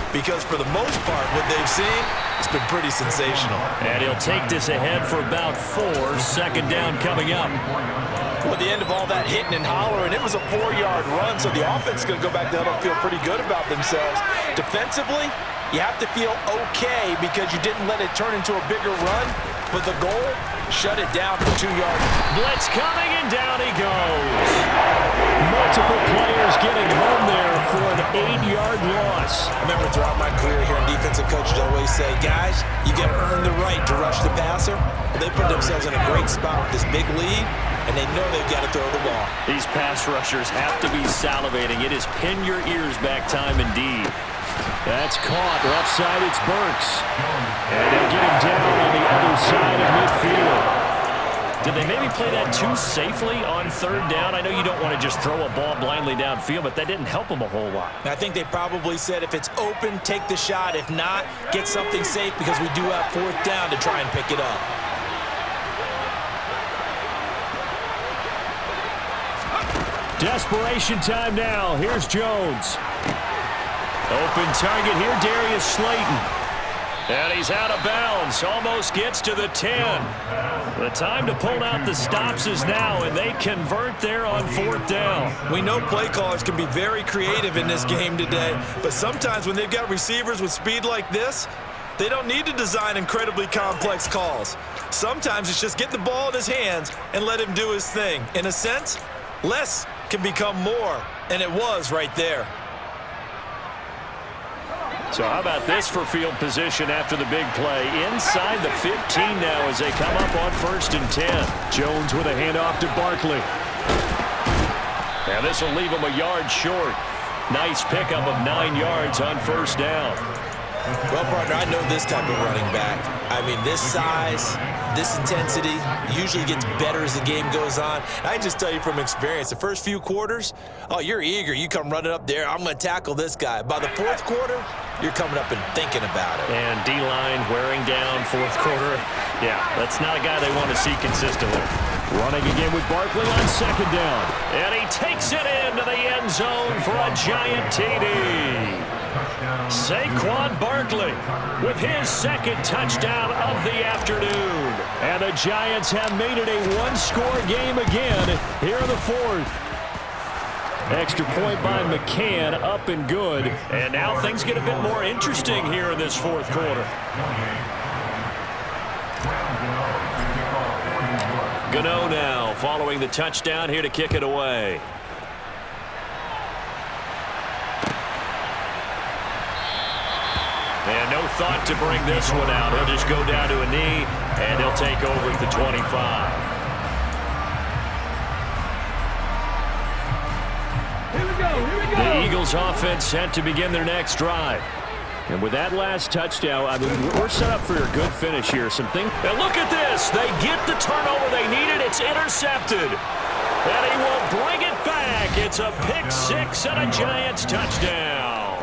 because for the most part, what they've seen, it's been pretty sensational. And he'll take this ahead for about 4. 2nd down coming up. Well, at the end of all that hitting and hollering, it was a 4-yard run, so the offense is going to go back down and feel pretty good about themselves. Defensively, you have to feel okay because you didn't let it turn into a bigger run, but the goal, shut it down for 2 yards. Blitz coming, and down he goes. Multiple players getting home there for an 8-yard loss. I remember throughout my career here, defensive coaches always say, guys, you got to earn the right to rush the passer. Well, they put themselves in a great spot with this big lead, and they know they've got to throw the ball. These pass rushers have to be salivating. It is pin your ears back time indeed. That's caught. Left side, it's Burks. And they'll get him down on the other side of midfield. Did they maybe play that too safely on third down? I know you don't want to just throw a ball blindly downfield, but that didn't help them a whole lot. I think they probably said if it's open, take the shot. If not, get something safe because we do have 4th down to try and pick it up. Desperation time now. Here's Jones. Open target here, Darius Slayton. And he's out of bounds. Almost gets to the 10. The time to pull out the stops is now, and they convert there on 4th down. We know play callers can be very creative in this game today, but sometimes when they've got receivers with speed like this, they don't need to design incredibly complex calls. Sometimes it's just get the ball in his hands and let him do his thing. In a sense, less can become more, and it was right there. So how about this for field position after the big play? Inside the 15 now as they come up on 1st and 10. Jones with a handoff to Barkley. And this will leave him a yard short. Nice pickup of 9 yards on 1st down. Well, partner, I know this type of running back. I mean, this size, this intensity usually gets better as the game goes on. I can just tell you from experience, the first few quarters, oh, you're eager. You come running up there, I'm going to tackle this guy. By the 4th quarter, you're coming up and thinking about it. And D-line wearing down 4th quarter. Yeah, that's not a guy they want to see consistently. Running again with Barkley on second down. And he takes it into the end zone for a Giant TD. Saquon Barkley with his second touchdown of the afternoon. And the Giants have made it a one-score game again here in the fourth. Extra point by McCann, up and good. And now things get a bit more interesting here in this fourth quarter. Gano now following the touchdown here to kick it away. And no thought to bring this one out. He'll just go down to a knee, and he'll take over at the 25. Here we go. The Eagles offense set to begin their next drive. And with that last touchdown, I mean, we're set up for a good finish here. And look at this. They get the turnover they needed. It's intercepted. And he will bring it back. It's a pick six and a Giants touchdown.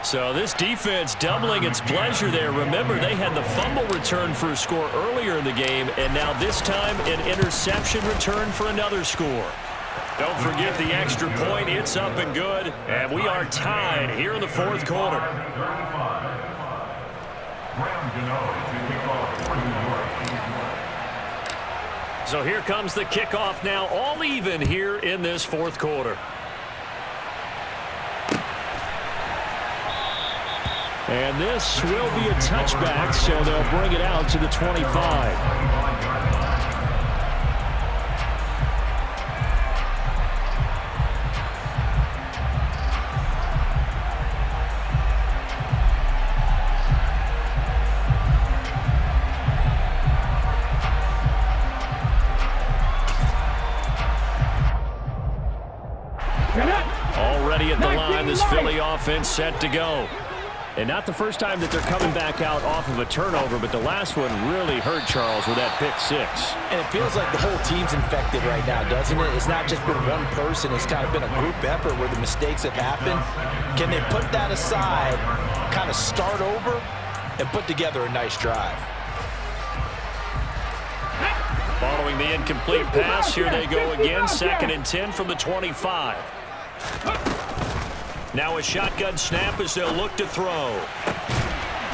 So this defense doubling its pleasure there. Remember, they had the fumble return for a score earlier in the game, and now this time an interception return for another score. Don't forget the extra point. It's up and good. And we are tied here in the fourth quarter. So here comes the kickoff now, all even here in this fourth quarter. And this will be a touchback, so they'll bring it out to the 25. Already at the line, this Philly offense set to go. And not the first time that they're coming back out off of a turnover, but the last one really hurt Charles with that pick six. And it feels like the whole team's infected right now, doesn't it? It's not just been one person. It's kind of been a group effort where the mistakes have happened. Can they put that aside, kind of start over, and put together a nice drive? Following the incomplete pass, here they go again. 2nd and 10 from the 25. Now a shotgun snap as they'll look to throw.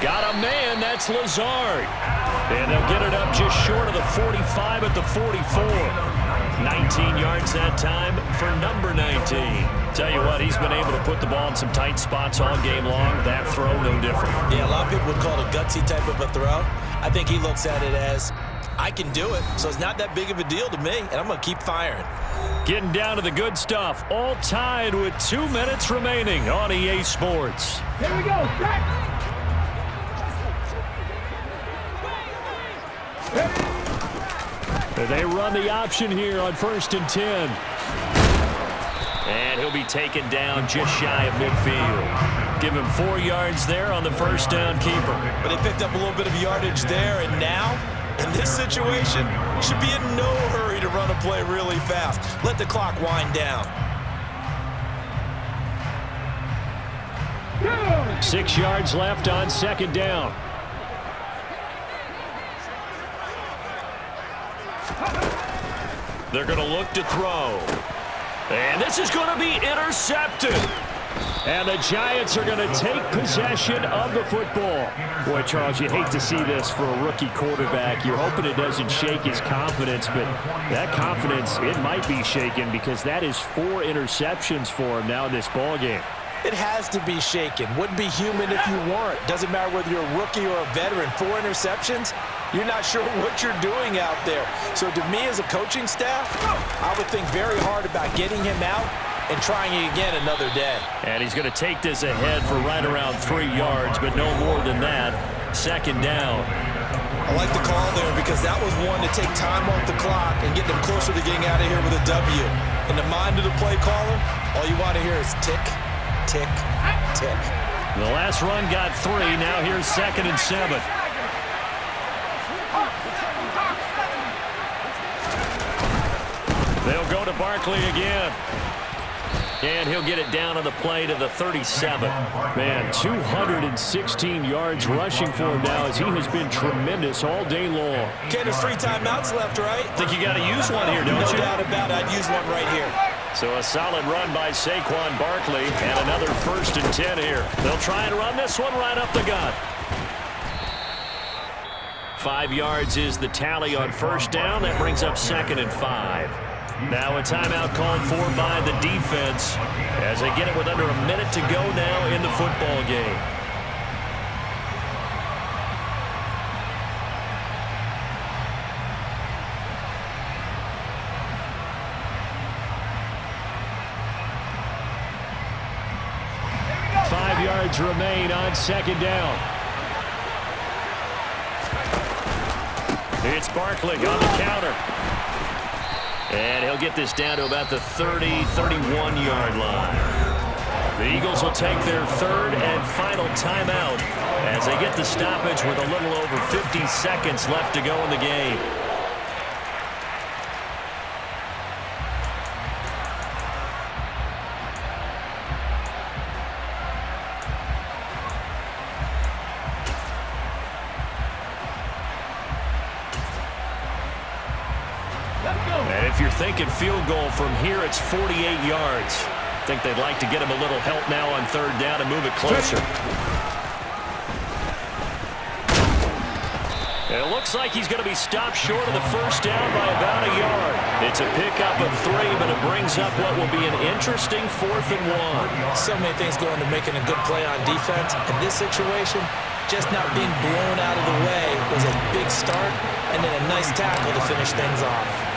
Got a man, that's Lazard. And they'll get it up just short of the 45 at the 44. 19 yards that time for number 19. Tell you what, he's been able to put the ball in some tight spots all game long. That throw, no different. Yeah, a lot of people would call it a gutsy type of a throw. I think he looks at it as, I can do it, so it's not that big of a deal to me, and I'm going to keep firing. Getting down to the good stuff, all tied with 2 minutes remaining on EA Sports. Here we go, set. They run the option here on 1st and 10. And he'll be taken down just shy of midfield. Give him 4 yards there on the first down keeper. But they picked up a little bit of yardage there, and now, in this situation, should be in no hurry to run a play really fast. Let the clock wind down. 6 yards left on 2nd down. They're going to look to throw. And this is going to be intercepted. And the Giants are going to take possession of the football. Boy, Charles, you hate to see this for a rookie quarterback. You're hoping it doesn't shake his confidence, but that confidence, it might be shaken because that is 4 interceptions for him now in this ballgame. It has to be shaken. Wouldn't be human if you weren't. Doesn't matter whether you're a rookie or a veteran. 4 interceptions, you're not sure what you're doing out there. So to me as a coaching staff, I would think very hard about getting him out and trying it again another day. And he's going to take this ahead for right around 3 yards, but no more than that. 2nd down. I like the call there because that was one to take time off the clock and get them closer to getting out of here with a W. In the mind of the play caller, all you want to hear is tick, tick, tick. The last run got 3. Now here's 2nd and 7. They'll go to Barkley again. And he'll get it down on the play to the 37. Man, 216 yards rushing for him now as he has been tremendous all day long. Okay, there's 3 timeouts left, right? Think you got to use one here, don't you? No doubt about it. I'd use one right here. So a solid run by Saquon Barkley and another 1st and 10 here. They'll try and run this one right up the gut. 5 yards is the tally on 1st down. That brings up 2nd and 5. Now a timeout called for by the defense as they get it with under a minute to go now in the football game. Remain on 2nd down. It's Barkley on the counter. And he'll get this down to about the 30, 31-yard line. The Eagles will take their 3rd and final timeout as they get the stoppage with a little over 50 seconds left to go in the game. And if you're thinking field goal from here, it's 48 yards. I think they'd like to get him a little help now on 3rd down and move it closer. It looks like he's going to be stopped short of the 1st down by about a yard. It's a pickup of 3, but it brings up what will be an interesting 4th and 1. So many things go into making a good play on defense. In this situation, just not being blown out of the way was a big start, and then a nice tackle to finish things off.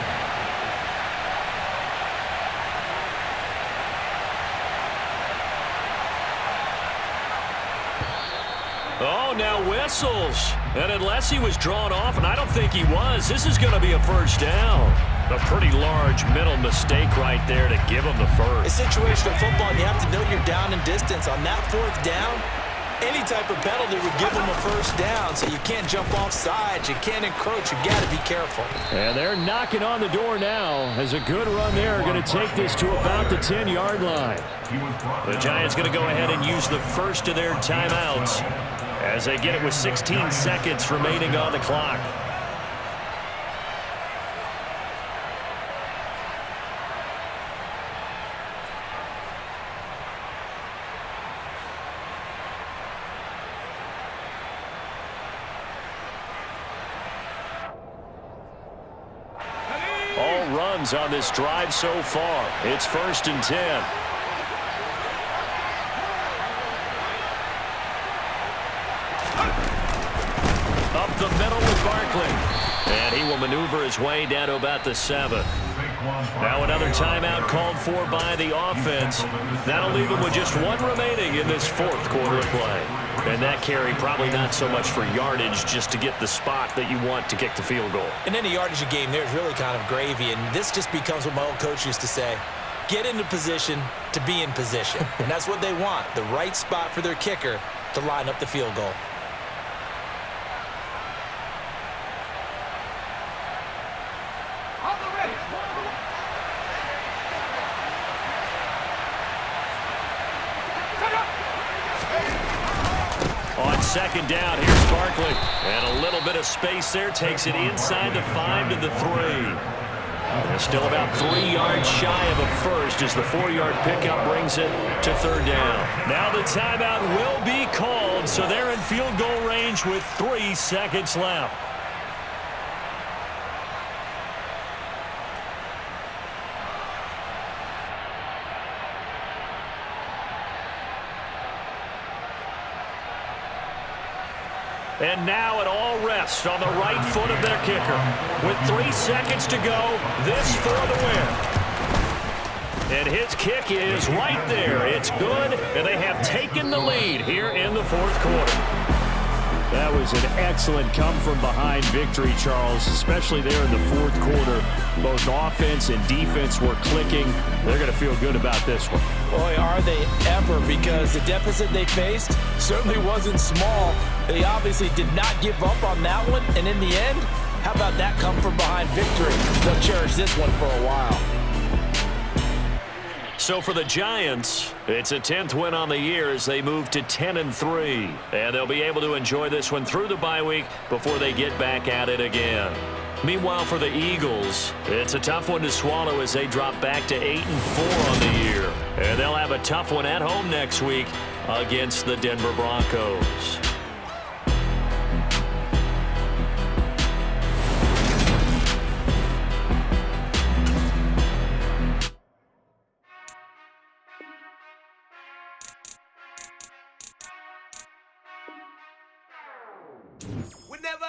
Oh, now whistles. And unless he was drawn off, and I don't think he was, this is going to be a 1st down. A pretty large mental mistake right there to give him the 1st. It's situational football, and you have to know you're down in distance. On that 4th down, any type of penalty would give him a 1st down, so you can't jump off sides. You can't encroach. You got to be careful. And they're knocking on the door now as a good run there. Going to take this to about the 10-yard line. The Giants going to go ahead and use the 1st of their timeouts as they get it with 16 seconds remaining on the clock. All runs on this drive so far. It's 1st and 10. Up the middle with Barkley. And he will maneuver his way down to about the 7. Now another timeout called for by the offense. That'll leave him with just 1 remaining in this 4th quarter of play. And that carry probably not so much for yardage, just to get the spot that you want to kick the field goal. And any yardage game there is really kind of gravy. And this just becomes what my old coach used to say. Get into position to be in position. And that's what they want, the right spot for their kicker to line up the field goal. On 2nd down, here's Barkley. And a little bit of space there. Takes it inside the 5 to the 3. They're still about 3 yards shy of a 1st as the 4-yard pickup brings it to 3rd down. Now the timeout will be called, so they're in field goal range with 3 seconds left. And now it all rests on the right foot of their kicker. With 3 seconds to go, this for the win. And his kick is right there. It's good, and they have taken the lead here in the 4th quarter. That was an excellent come-from-behind victory, Charles, especially there in the 4th quarter. Both offense and defense were clicking. They're going to feel good about this one. Boy, are they ever, because the deficit they faced certainly wasn't small. They obviously did not give up on that one, and in the end, how about that come-from-behind victory? They'll cherish this one for a while. So for the Giants, it's a 10th win on the year as they move to 10-3. And they'll be able to enjoy this one through the bye week before they get back at it again. Meanwhile, for the Eagles, it's a tough one to swallow as they drop back to 8-4 on the year. And they'll have a tough one at home next week against the Denver Broncos. Whenever